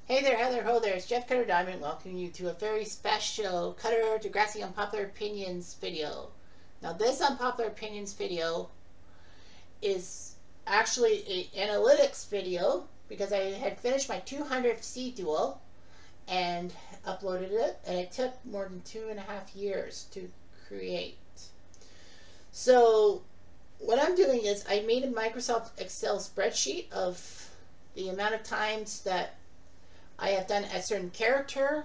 Hey there, hi there, ho there, it's Jeff Cutter Diamond welcoming you to a very special Cutter Degrassi Unpopular Opinions video. Now this Unpopular Opinions video is actually an analytics video because I had finished my 200th CDUO and uploaded it, and it took more than 2.5 years to create. So what I'm doing is I made a Microsoft Excel spreadsheet of the amount of times that I have done a certain character,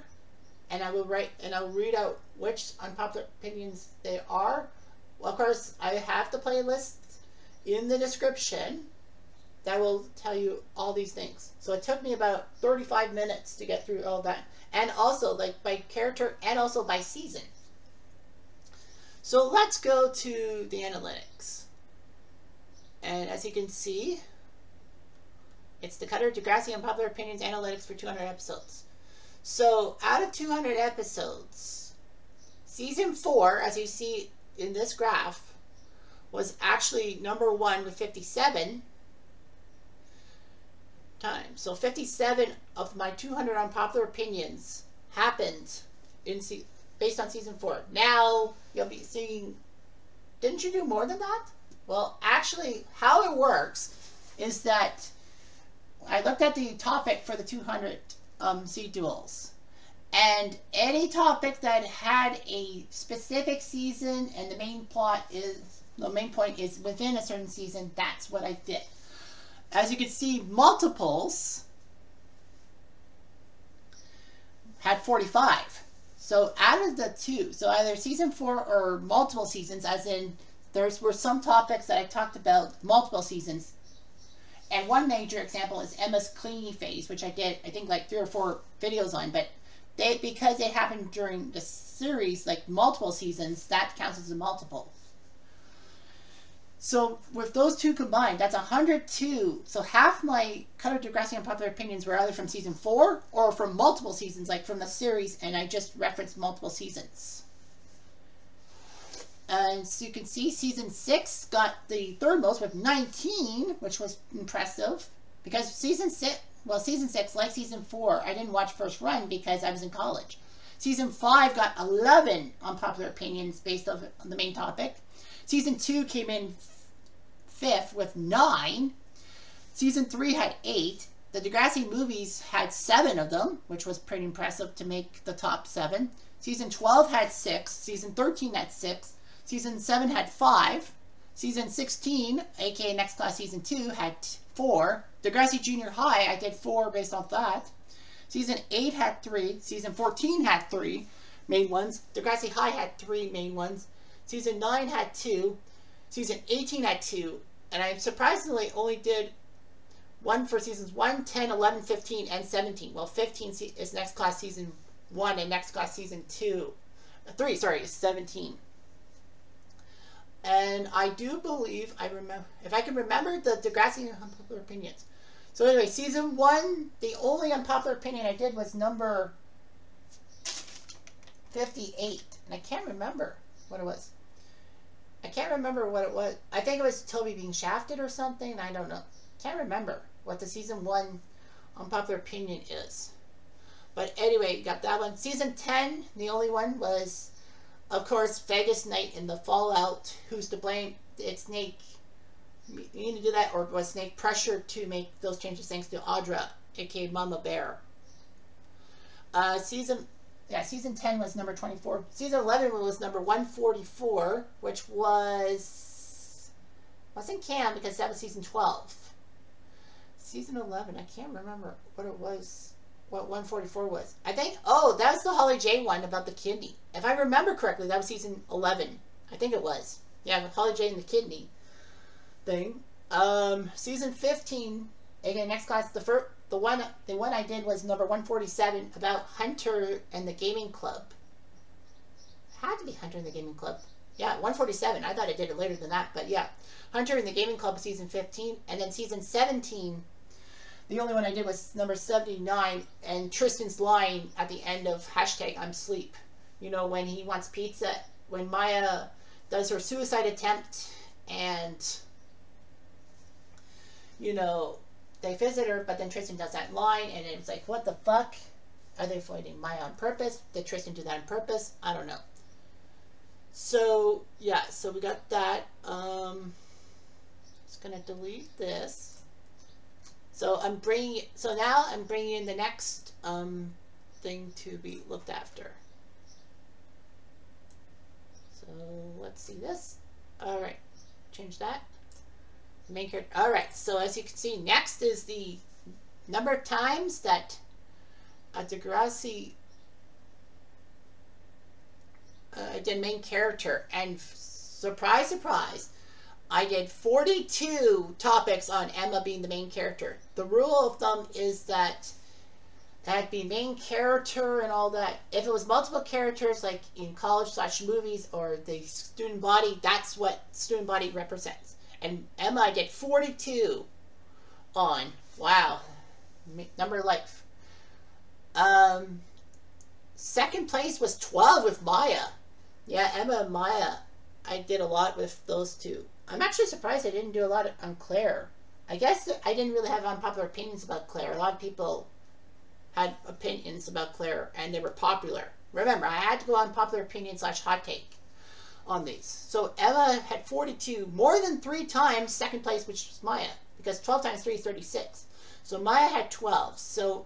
and I'll read out which unpopular opinions they are. Well, of course, I have the playlist in the description that will tell you all these things. So it took me about 35 minutes to get through all that, and also like by character and also by season. So let's go to the analytics, and as you can see, it's the Cutter Degrassi Unpopular Opinions Analytics for 200 episodes. So out of 200 episodes, Season 4, as you see in this graph, was actually number 1 with 57 times. So 57 of my 200 unpopular opinions happened based on Season 4. Now, you'll be seeing, didn't you do more than that? Well, actually, how it works is that I looked at the topic for the 200 CDUOs, and any topic that had a specific season and the main point is within a certain season, that's what I did. As you can see, multiples had 45. So out of the two, so either season 4 or multiple seasons, as in there were some topics that I talked about multiple seasons. And one major example is Emma's cleaning phase, which I did, I think, like 3 or 4 videos on. But because it happened during the series, like multiple seasons, that counts as a multiple. So with those two combined, that's 102. So half my Cutter Degrassi Unpopular Opinions were either from Season 4 or from multiple seasons, like from the series, and I just referenced multiple seasons. And so you can see Season 6 got the third most with 19, which was impressive. Because Season 6, like Season 4, I didn't watch first run because I was in college. Season 5 got 11 unpopular opinions based on the main topic. Season 2 came in 5th with 9. Season 3 had 8. The Degrassi movies had 7 of them, which was pretty impressive to make the top 7. Season 12 had 6. Season 13 had 6. Season 7 had 5. Season 16, aka Next Class Season 2, had 4. Degrassi Junior High, I did 4 based off that. Season 8 had 3. Season 14 had 3 main ones. Degrassi High had 3 main ones. Season 9 had 2. Season 18 had 2. And I surprisingly only did 1 for Seasons 1, 10, 11, 15, and 17. Well, 15 is Next Class Season 1 and Next Class Season 3, sorry, is 17. And I do believe, if I can remember the Degrassi Unpopular Opinions. So anyway, Season 1, the only unpopular opinion I did was number 58. And I can't remember what it was. I can't remember what it was. I think it was Toby being shafted or something. I don't know. Can't remember what the Season 1 unpopular opinion is. But anyway, you got that one. Season 10, the only one was, of course, Vegas Night in the Fallout. Who's to blame? Did Snake need to do that, or was Snake pressured to make those changes thanks to Audra, aka Mama Bear? Season 10 was number 24. Season 11 was number 144, which wasn't Cam because that was Season 12. Season 11, I can't remember what it was. What 144 was. I think, oh, that was the Holly J one about the kidney. If I remember correctly, that was Season 11. I think it was. Yeah, with Holly J and the kidney thing. Season 15, again, Next Class, the one I did was number 147 about Hunter and the Gaming Club. It had to be Hunter and the Gaming Club. Yeah, 147. I thought I did it later than that, but yeah. Hunter and the Gaming Club, Season 15. And then Season 17, the only one I did was number 79, and Tristan's line at the end of #I'mSleep. You know, when he wants pizza, when Maya does her suicide attempt, and, you know, they visit her, but then Tristan does that line, and it was like, what the fuck? Are they avoiding Maya on purpose? Did Tristan do that on purpose? I don't know. So yeah, so we got that. Just gonna delete this. So now I'm bringing in the next thing to be looked after. So let's see this. All right, change that. Main character. All right. So as you can see, next is the number of times that Degrassi did main character, and surprise, surprise, I did 42 topics on Emma being the main character. The rule of thumb is that that'd be main character and all that. If it was multiple characters, like in college/movies or the student body, that's what student body represents. And Emma, I did 42 on. Wow. Number of life. Second place was 12 with Maya. Yeah, Emma and Maya. I did a lot with those two. I'm actually surprised I didn't do a lot on Claire. I guess I didn't really have unpopular opinions about Claire. A lot of people had opinions about Claire, and they were popular. Remember, I had to go on popular opinion / hot take on these. So Emma had 42, more than 3 times second place, which was Maya, because 12 times 3 is 36. So Maya had 12. So,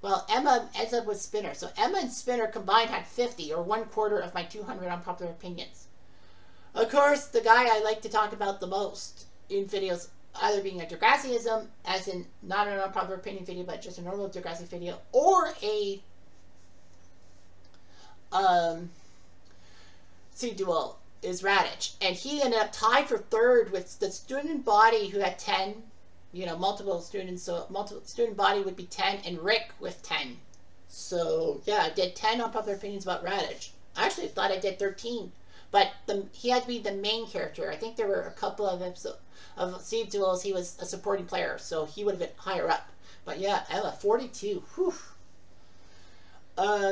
well, Emma ends up with Spinner. So Emma and Spinner combined had 50, or 1/4 of my 200 unpopular opinions. Of course, the guy I like to talk about the most in videos, either being a Degrassiism, as in not an unpopular opinion video, but just a normal Degrassi video, or a CDUO, is Radich. And he ended up tied for 3rd with the student body, who had 10, you know, multiple students, so multiple student body would be 10, and Rick with 10. So yeah, I did 10 unpopular opinions about Radich. I actually thought I did 13, but he had to be the main character. I think there were a couple of episodes of CDUOs he was a supporting player, so he would have been higher up. But yeah, Emma, 42. Whew.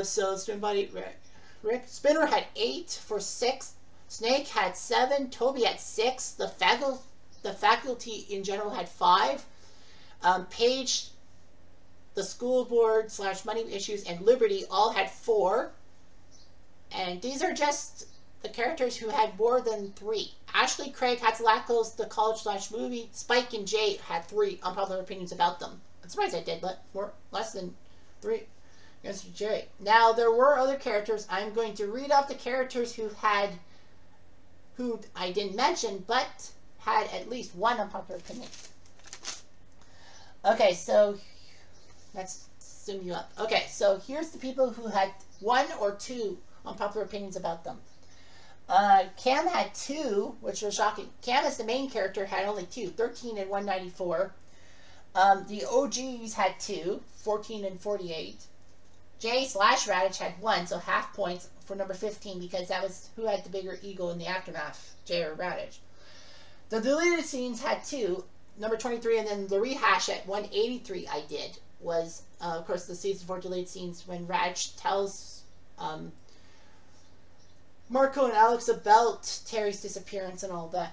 So student body, Rick. Spinner had 8 for 6th. Snake had 7. Toby had 6. The faculty in general had 5. Paige, the school board / money issues, and Liberty all had 4. And these are just the characters who had more than 3. Ashley, Craig, Hatzalakos, the college / movie, Spike, and Jay had 3 unpopular opinions about them. I'm surprised I did less than 3. Yes, Jay. Now, there were other characters. I'm going to read off the characters who I didn't mention, but had at least 1 unpopular opinion. Okay, so let's zoom you up. Okay, so here's the people who had 1 or 2 unpopular opinions about them. Cam had 2, which was shocking. Cam, as the main character, had only 2, 13 and 194. The OGs had 2, 14 and 48. Jay / Radich had 1, so half points for number 15, because that was who had the bigger ego in the aftermath, Jay or Radich. The deleted scenes had 2, number 23, and then the rehash at 183 I did was, of course, the season 4 deleted scenes when Radich tells Marco and Alex about Terry's disappearance and all that,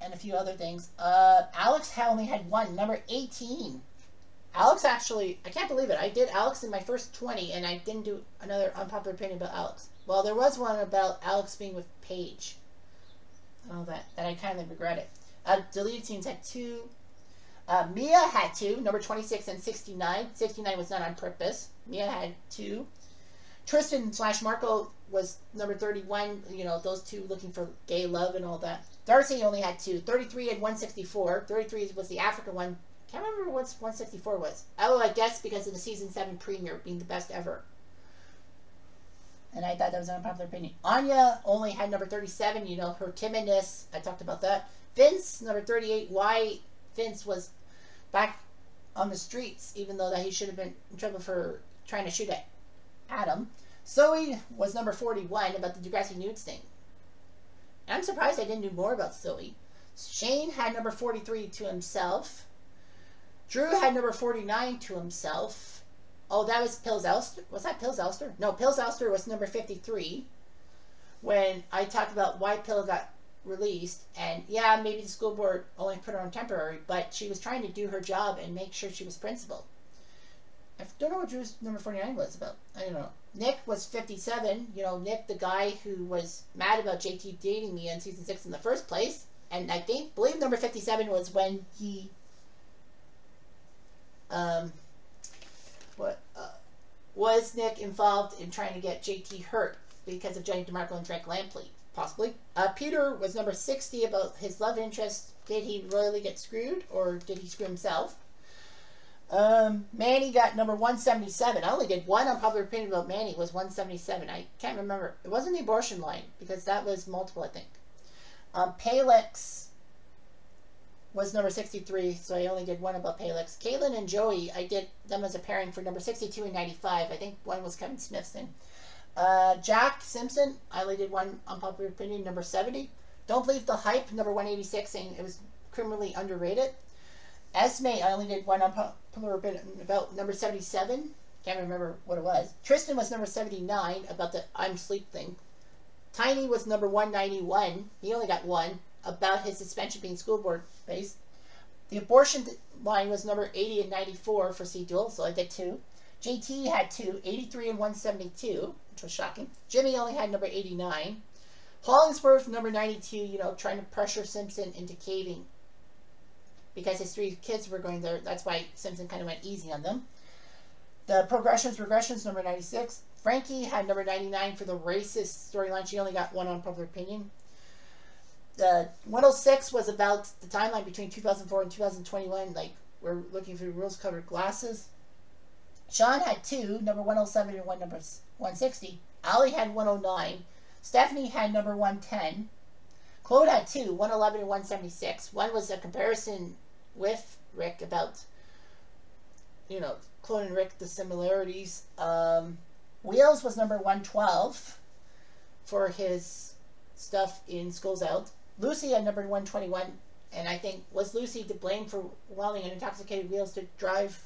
and a few other things. Alex only had 1, number 18. Alex, actually, I can't believe it. I did Alex in my first 20, and I didn't do another unpopular opinion about Alex. Well, there was one about Alex being with Paige. And all that I kind of regretted. Deleted scenes had 2. Mia had 2, number 26 and 69. 69 was not on purpose. Mia had 2. Tristan / Marco was number 31. You know, those two looking for gay love and all that. Darcy only had 2. 33 and 164. 33 was the Africa one. Can't remember what 164 was. Oh, I guess because of the season 7 premiere being the best ever. And I thought that was an unpopular opinion. Anya only had number 37. You know, her timidness. I talked about that. Vince, number 38. Why Vince was back on the streets, even though that he should have been in trouble for trying to shoot at Adam. Zoe was number 41, about the Degrassi nudes thing. And I'm surprised I didn't do more about Zoe. Shane had number 43 to himself. Drew had number 49 to himself. Oh, that was Pills Elster. Was that Pills Elster? No, Pills Elster was number 53. When I talked about why Pill got released, and yeah, maybe the school board only put her on temporary, but she was trying to do her job and make sure she was principal. I don't know what Drew's number 49 was about. I don't know. Nick was 57. You know, Nick, the guy who was mad about JT dating me in season 6 in the first place. And I believe number 57 was when he, was Nick involved in trying to get JT hurt because of Jenny DeMarco and Drake Lampley? Possibly. Peter was number 60 about his love interest. Did he royally get screwed, or did he screw himself? Manny got number 177. I only did one unpopular opinion about Manny, was 177. I can't remember. It wasn't the abortion line, because that was multiple, I think. Palix was number 63, so I only did one about Palix. Caitlin and Joey, I did them as a pairing for number 62 and 95. I think one was Kevin Smith's thing. Jack Simpson, I only did one unpopular opinion, number 70. Don't Believe the Hype, number 186, saying it was criminally underrated. Esme, I only did one unpopular opinion about number 77. Can't remember what it was. Tristan was number 79 about the I'm sleep thing. Tiny was number 191. He only got one about his suspension being school board based. The abortion line was number 80 and 94 for CDUO, so I did two. JT had two, 83 and 172, which was shocking. Jimmy only had number 89. Hollingsworth, number 92, you know, trying to pressure Simpson into caving because his 3 kids were going there. That's why Simpson kind of went easy on them. The regressions, number 96. Frankie had number 99 for the racist storyline. She only got one unpopular opinion. The 106 was about the timeline between 2004 and 2021. Like, we're looking for rose-colored glasses. Sean had two, number 107 and one number 160. Ali had 109. Stephanie had number 110. Claude had two, 111 and 176. One was a comparison with Rick about, you know, Claude and Rick, the similarities. Wheels was number 112 for his stuff in Schools Out. Lucy had number 121, and I think, was Lucy to blame for allowing an intoxicated Wheels to drive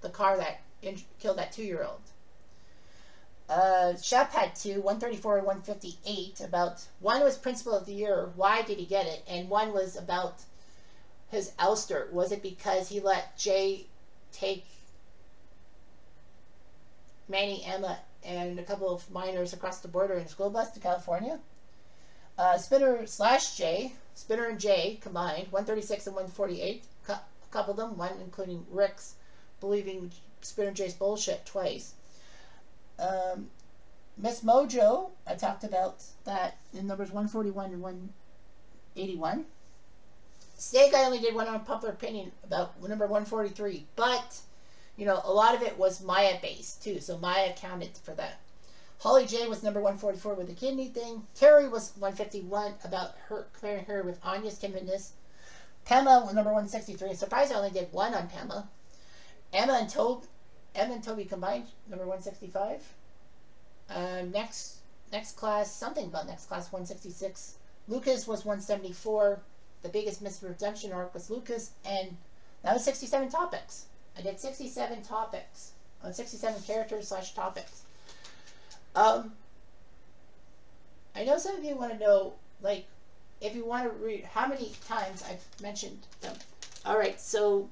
the car that killed that 2-year-old? Shep had two, 134 and 158, about, one was Principal of the Year, why did he get it? And one was about his ouster. Was it because he let Jay take Manny, Emma, and a couple of minors across the border in a school bus to California? Spinner/Jay, Spinner and Jay combined, 136 and 148, a couple of them, one including Rick's believing Spinner and Jay's bullshit twice. Miss Mojo, I talked about that in numbers 141 and 181. Steak, I only did one unpopular opinion about number 143, but, you know, a lot of it was Maya based too, so Maya counted for that. Holly J was number 144 with the kidney thing. Terry was 151 about her comparing her with Anya's timidness. Pema was number 163. Surprised I only did one on Pema. Emma and Toby combined, number 165. Next class, something about next class, 166. Lucas was 174. The biggest misredemption arc was Lucas, and that was 67 topics. I did 67 topics, 67 characters / topics. I know some of you want to know, like, if you want to read how many times I've mentioned them. Alright, so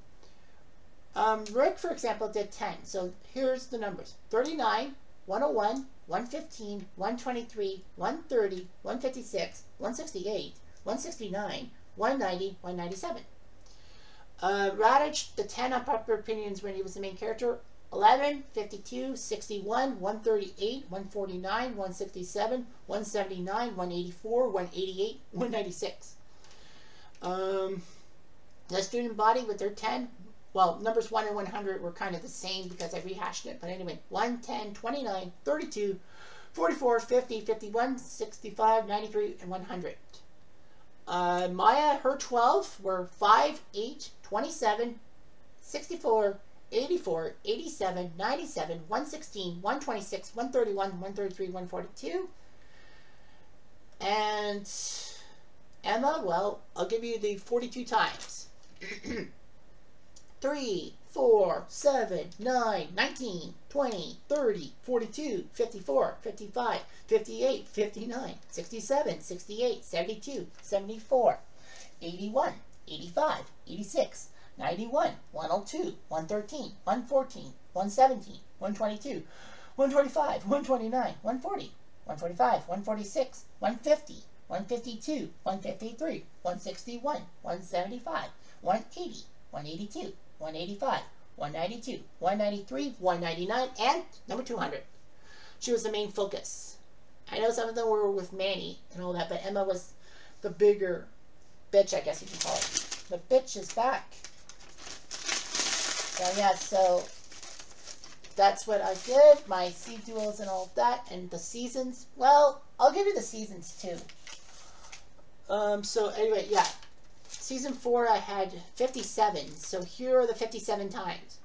Rick, for example, did 10. So here's the numbers. 39, 101, 115, 123, 130, 156, 168, 169, 190, 197. Radich, the 10 unpopular opinions when he was the main character. 11, 52, 61, 138, 149, 167, 179, 184, 188, 196. The student body with their 10, well, numbers 1 and 100 were kind of the same because I rehashed it, but anyway, 1, 10, 29, 32, 44, 50, 51, 65, 93, and 100. Maya, her 12 were 5, 8, 27, 64, 84, 87, 97, 116, 126, 131, 133, 142. And Emma, well, I'll give you the 42 times. 3, 4, 7, 9, 19, 20, 30, 42, 54, 55, 58, 59, 67, 68, 72, 74, 81, 85, 86, 91, 102, 113, 114, 117, 122, 125, 129, 140, 145, 146, 150, 152, 153, 161, 175, 180, 182, 185, 192, 193, 199, and number 200. She was the main focus. I know some of them were with Manny and all that, but Emma was the bigger bitch, I guess you can call it. The bitch is back. So yeah, so that's what I did. My CDUOs and all that, and the seasons. Well, I'll give you the seasons too. So anyway, yeah. Season 4, I had 57. So here are the 57 times.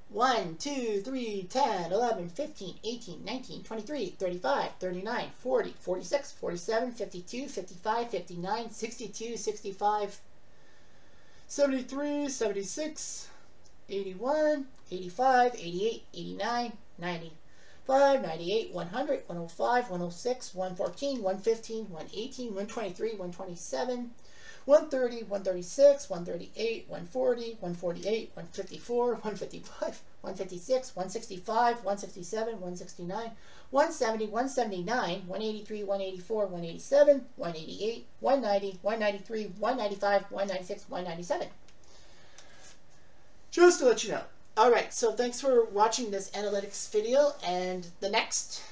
1, 2, 3, 10, 11, 15, 18, 19, 23, 35, 39, 40, 46, 47, 52, 55, 59, 62, 65, 73, 76, 81, 85, 88, 89, 95, 98, 100, 105, 106, 114, 115, 118, 123, 127, 130, 136, 138, 140, 148, 154, 155, 156, 165, 167, 169, 170, 179, 183, 184, 187, 188, 190, 193, 195, 196, 197. Just to let you know. Alright, so thanks for watching this analytics video, and the next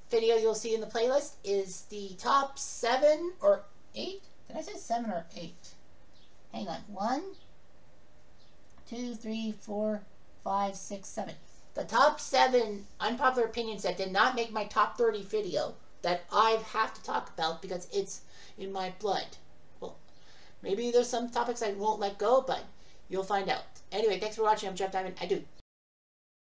video you'll see in the playlist is the top 7 or 8? Did I say 7 or 8? Hang on. 1, 2, 3, 4, 5, 6, 7. The top 7 unpopular opinions that did not make my top 30 video that I have to talk about because it's in my blood. Well, maybe there's some topics I won't let go, but you'll find out. Anyway, thanks for watching. I'm Jeff Diamond. I do.